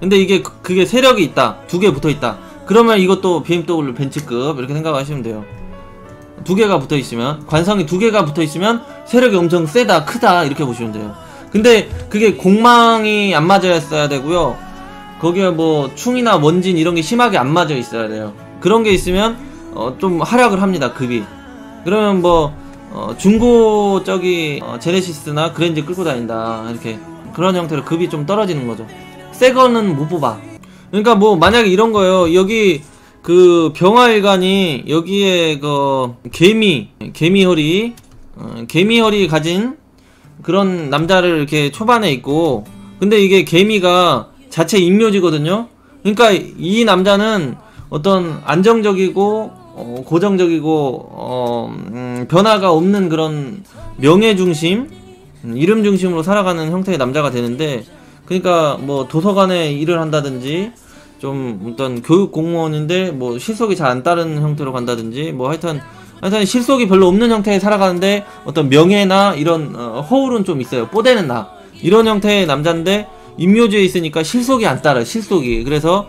근데 이게 그게 세력이 있다. 두 개 붙어 있다. 그러면 이것도 BMW 벤츠급 이렇게 생각하시면 돼요. 두 개가 붙어 있으면, 관성이 두 개가 붙어 있으면 세력이 엄청 세다, 크다 이렇게 보시면 돼요. 근데 그게 공망이 안 맞아야 되고요. 거기에 뭐 충이나 원진 이런 게 심하게 안 맞아 있어야 돼요. 그런 게 있으면 좀 하락을 합니다, 급이. 그러면 뭐 중고 저기 제네시스나 그랜저 끌고 다닌다 이렇게, 그런 형태로 급이 좀 떨어지는 거죠. 새 거는 못 뽑아. 그러니까 뭐 만약에 이런 거예요. 여기 그 병화일간이 여기에 그 개미허리 가진 그런 남자를 이렇게 초반에 있고, 근데 이게 개미가 자체 인묘지거든요. 그러니까 이 남자는 어떤 안정적이고 고정적이고 변화가 없는 그런 명예 중심, 이름 중심으로 살아가는 형태의 남자가 되는데, 그러니까 뭐 도서관에 일을 한다든지 좀 어떤 교육 공무원인데 뭐 실속이 잘 안 따르는 형태로 간다든지, 뭐 하여튼 실속이 별로 없는 형태에 살아가는데 어떤 명예나 이런 허울은 좀 있어요. 뽀대는 나 이런 형태의 남자인데 인묘지에 있으니까 실속이 안 따라, 실속이. 그래서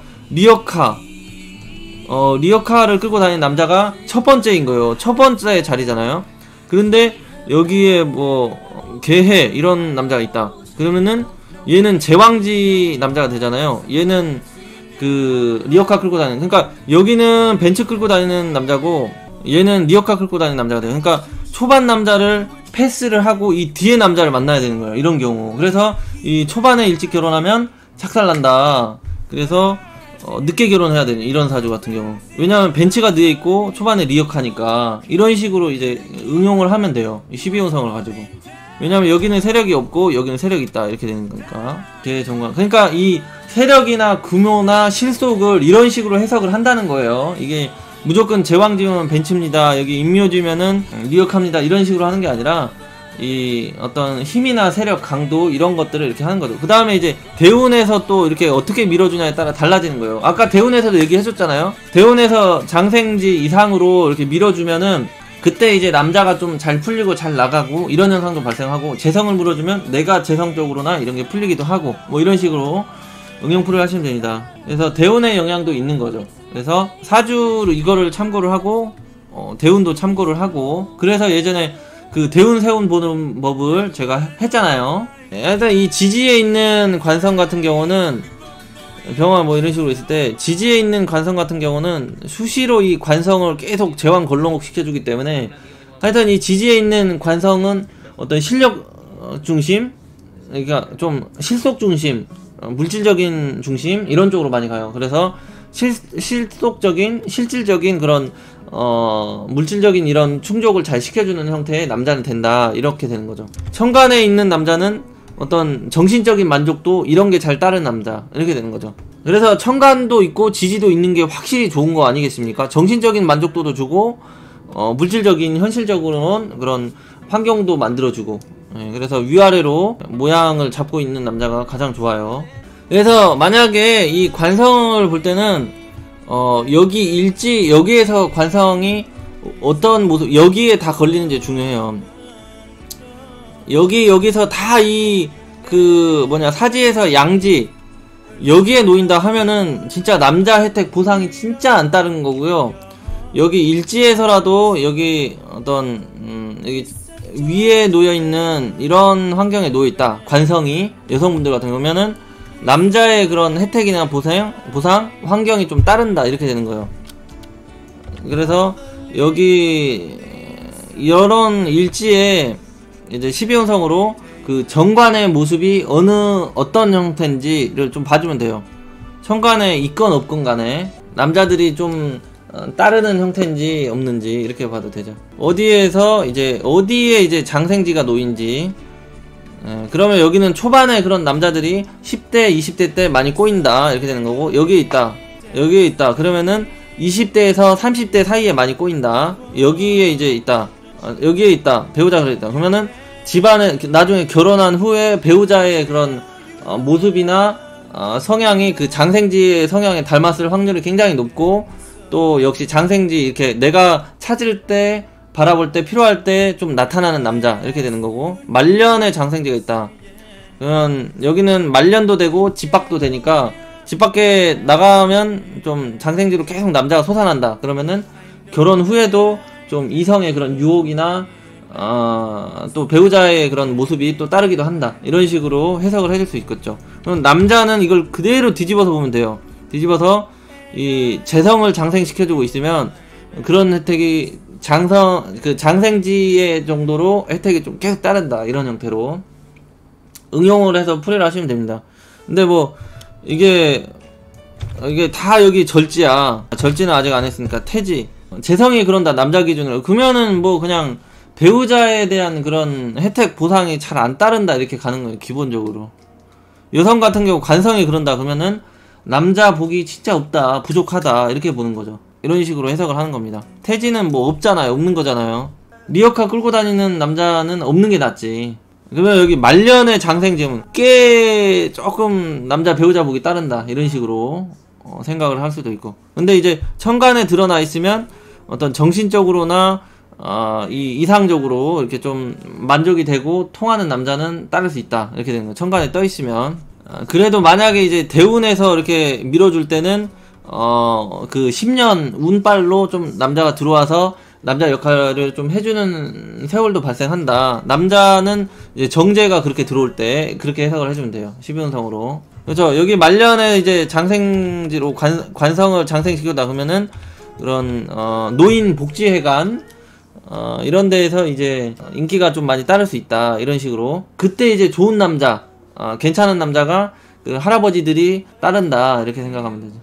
리어카를 끌고 다니는 남자가 첫 번째인 거예요. 첫 번째 자리잖아요. 그런데 여기에 뭐 개해 이런 남자가 있다. 그러면은 얘는 제왕지 남자가 되잖아요. 얘는 그 리어카 끌고 다니는, 그러니까 여기는 벤츠 끌고 다니는 남자고 얘는 리어카 끌고 다니는 남자가 돼요. 그러니까 초반 남자를 패스를 하고 이 뒤에 남자를 만나야 되는 거예요, 이런 경우. 그래서 이 초반에 일찍 결혼하면 착살난다. 그래서 늦게 결혼해야 되는 이런 사주 같은 경우. 왜냐면 벤츠가 뒤에 있고 초반에 리어카니까 이런 식으로 이제 응용을 하면 돼요, 12호성을 가지고. 왜냐면 여기는 세력이 없고 여기는 세력이 있다 이렇게 되는 거니까. 대정관. 그러니까 이 세력이나 규모나 실속을 이런 식으로 해석을 한다는 거예요. 이게 무조건 제왕지면 벤츠입니다, 여기 인묘지면은 리어카입니다 이런 식으로 하는 게 아니라 이 어떤 힘이나 세력, 강도 이런 것들을 이렇게 하는 거죠. 그 다음에 이제 대운에서 또 이렇게 어떻게 밀어주냐에 따라 달라지는 거예요. 아까 대운에서도 얘기해줬잖아요. 대운에서 장생지 이상으로 이렇게 밀어주면은 그때 이제 남자가 좀 잘 풀리고 잘 나가고 이런 현상도 발생하고, 재성을 물어주면 내가 재성적으로나 이런 게 풀리기도 하고, 뭐 이런 식으로 응용풀이를 하시면 됩니다. 그래서 대운의 영향도 있는 거죠. 그래서 사주를 이거를 참고를 하고 대운도 참고를 하고, 그래서 예전에 그 대운 세운 보는 법을 제가 했잖아요. 일단 이 지지에 있는 관성 같은 경우는, 병화 뭐 이런 식으로 있을 때 지지에 있는 관성 같은 경우는 수시로 이 관성을 계속 제왕 걸롱목 시켜주기 때문에, 하여튼 이 지지에 있는 관성은 어떤 실력 중심, 그러니까 좀 실속 중심, 물질적인 중심 이런 쪽으로 많이 가요. 그래서 실속적인 실질적인 그런 물질적인 이런 충족을 잘 시켜주는 형태의 남자는 된다, 이렇게 되는 거죠. 천간에 있는 남자는 어떤 정신적인 만족도 이런 게 잘 따른 남자, 이렇게 되는 거죠. 그래서 천간도 있고 지지도 있는 게 확실히 좋은 거 아니겠습니까? 정신적인 만족도도 주고 물질적인 현실적으로는 그런 환경도 만들어주고, 그래서 위아래로 모양을 잡고 있는 남자가 가장 좋아요. 그래서 만약에 이 관성을 볼 때는 여기 일지, 여기에서 관성이 어떤 모습, 여기에 다 걸리는지 중요해요. 여기서 다 사지에서 양지 여기에 놓인다 하면은 진짜 남자 혜택 보상이 진짜 안 따르는 거고요. 여기 일지에서라도 여기 어떤 여기 위에 놓여있는 이런 환경에 놓여있다, 관성이 여성분들 같은 경우면은 남자의 그런 혜택이나 보상 환경이 좀 따른다, 이렇게 되는 거예요. 그래서 여기 이런 일지에 이제 12운성으로 그 정관의 모습이 어떤 형태인지를 좀 봐주면 돼요. 천간에 있건 없건 간에 남자들이 좀 따르는 형태인지 없는지 이렇게 봐도 되죠. 어디에 이제 장생지가 놓인지, 그러면 여기는 초반에 그런 남자들이 10대 20대 때 많이 꼬인다, 이렇게 되는 거고, 여기에 있다 그러면은 20대에서 30대 사이에 많이 꼬인다, 여기에 있다 배우자가 있다 그러면은 집안에 나중에 결혼한 후에 배우자의 그런 모습이나 성향이 그 장생지의 성향에 닮았을 확률이 굉장히 높고, 또 역시 장생지 이렇게 내가 찾을 때, 바라볼 때, 필요할 때 좀 나타나는 남자, 이렇게 되는 거고, 말년에 장생지가 있다 그러면 여기는 말년도 되고 집 밖도 되니까, 집 밖에 나가면 좀 장생지로 계속 남자가 솟아난다 그러면은 결혼 후에도 좀 이성의 그런 유혹이나 또 배우자의 그런 모습이 또 따르기도 한다, 이런 식으로 해석을 해줄 수 있겠죠. 그럼 남자는 이걸 그대로 뒤집어서 보면 돼요. 뒤집어서 이 재성을 장생시켜주고 있으면 그런 혜택이 장생지의 정도로 혜택이 좀 계속 따른다, 이런 형태로 응용을 해서 풀이를 하시면 됩니다. 근데 뭐 이게 다 여기 절지야. 절지는 아직 안 했으니까 태지, 재성이 그런다 남자 기준으로, 그러면은 뭐 그냥 배우자에 대한 그런 혜택 보상이 잘 안 따른다, 이렇게 가는 거예요, 기본적으로. 여성 같은 경우 관성이 그런다 그러면은 남자 복이 진짜 없다, 부족하다, 이렇게 보는 거죠. 이런 식으로 해석을 하는 겁니다. 태지는 뭐 없잖아요, 없는 거잖아요. 리어카 끌고 다니는 남자는 없는 게 낫지. 그러면 여기 말년의 장생지면 꽤 조금 남자 배우자 복이 따른다, 이런 식으로 생각을 할 수도 있고. 근데 이제 천간에 드러나 있으면 어떤 정신적으로나 이상적으로 이렇게 좀 만족이 되고 통하는 남자는 따를 수 있다, 이렇게 되는 거예요. 천간에 떠 있으면. 그래도 만약에 이제 대운에서 이렇게 밀어줄 때는 그 10년 운빨로 좀 남자가 들어와서 남자 역할을 좀 해주는 세월도 발생한다. 남자는 이제 정제가 그렇게 들어올 때 그렇게 해석을 해주면 돼요, 12운성으로. 그렇죠. 여기 말년에 이제 장생지로 관성을 장생시키다 그러면은 그런 노인 복지회관 이런 데에서 이제 인기가 좀 많이 따를 수 있다, 이런 식으로. 그때 이제 좋은 남자, 괜찮은 남자가 그 할아버지들이 따른다, 이렇게 생각하면 되죠.